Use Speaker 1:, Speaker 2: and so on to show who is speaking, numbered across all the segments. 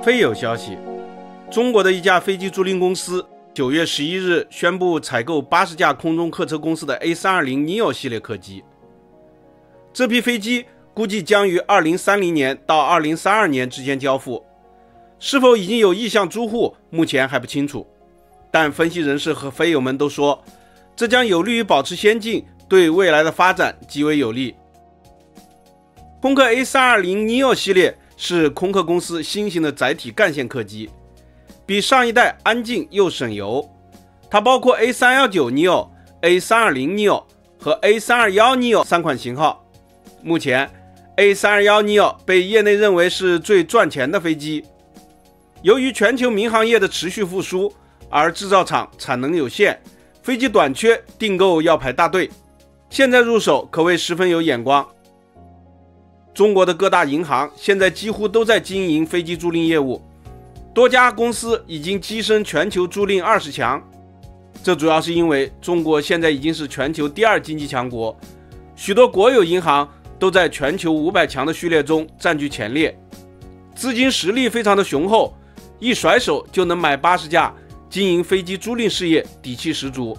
Speaker 1: 非有消息，中国的一家飞机租赁公司9月11日宣布采购80架空中客车公司的 A320neo 系列客机。这批飞机估计将于2030年到2032年之间交付，是否已经有意向租户，目前还不清楚。但分析人士和飞友们都说，这将有利于保持先进，对未来的发展极为有利。空客 A320neo 系列是空客公司新型的载体干线客机，比上一代安静又省油。它包括 A319neo、A320neo 和 A321neo 3款型号。目前 A321neo 被业内认为是最赚钱的飞机。由于全球民航业的持续复苏，而制造厂产能有限，飞机短缺，订购要排大队。现在入手可谓十分有眼光。中国的各大银行现在几乎都在经营飞机租赁业务，多家公司已经跻身全球租赁20强。这主要是因为中国现在已经是全球第2经济强国，许多国有银行都在全球500强的序列中占据前列，资金实力非常的雄厚，一甩手就能买80架，经营飞机租赁事业底气十足。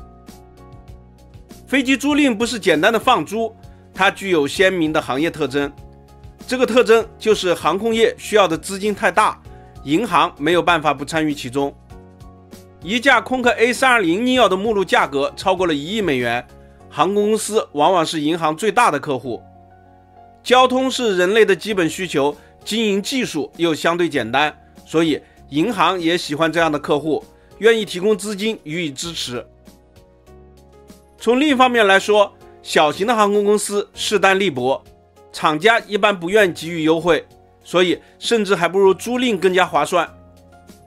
Speaker 1: 飞机租赁不是简单的放租，它具有鲜明的行业特征。这个特征就是航空业需要的资金太大，银行没有办法不参与其中。一架空客 A320neo 的目录价格超过了1亿美元，航空公司往往是银行最大的客户。交通是人类的基本需求，经营技术又相对简单，所以银行也喜欢这样的客户，愿意提供资金予以支持。从另一方面来说，小型的航空公司势单力薄，厂家一般不愿给予优惠，所以甚至还不如租赁更加划算。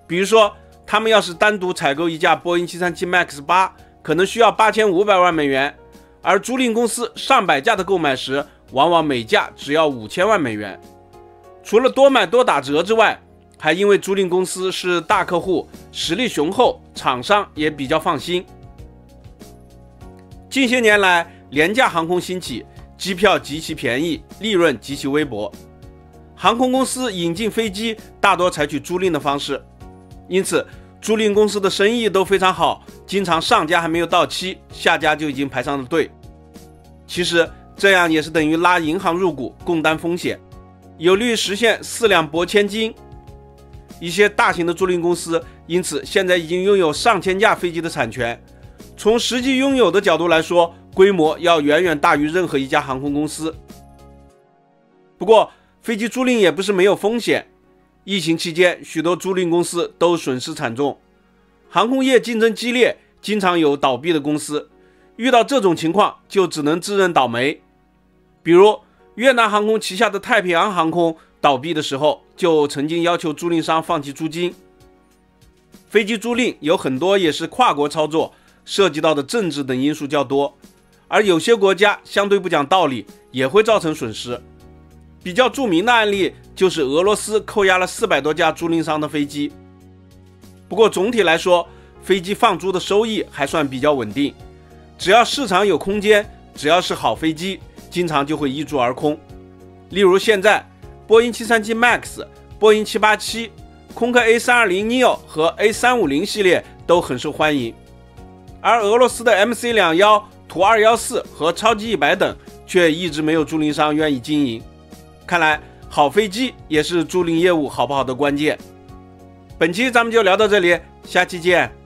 Speaker 1: 比如说，他们要是单独采购一架波音737 MAX 8，可能需要8500万美元，而租赁公司上百架的购买时，往往每架只要5000万美元。除了多买多打折之外，还因为租赁公司是大客户，实力雄厚，厂商也比较放心。近些年来，廉价航空兴起，机票极其便宜，利润极其微薄。航空公司引进飞机大多采取租赁的方式，因此租赁公司的生意都非常好，经常上家还没有到期，下家就已经排上了队。其实这样也是等于拉银行入股，共担风险，有利于实现4两拨千斤。一些大型的租赁公司因此现在已经拥有上千架飞机的产权，从实际拥有的角度来说，规模要远远大于任何一家航空公司。不过飞机租赁也不是没有风险，疫情期间许多租赁公司都损失惨重，航空业竞争激烈，经常有倒闭的公司，遇到这种情况就只能自认倒霉。比如越南航空旗下的太平洋航空倒闭的时候，就曾经要求租赁商放弃租金。飞机租赁有很多也是跨国操作，涉及到的政治等因素较多，而有些国家相对不讲道理，也会造成损失。比较著名的案例就是俄罗斯扣押了400多架租赁商的飞机。不过总体来说，飞机放租的收益还算比较稳定，只要市场有空间，只要是好飞机，经常就会一租而空。例如现在波音737 MAX、波音787、空客 A320neo 和 A350 系列都很受欢迎，而俄罗斯的 MC21、图214和超级100等却一直没有租赁商愿意经营。看来好飞机也是租赁业务好不好的关键。本期咱们就聊到这里，下期见。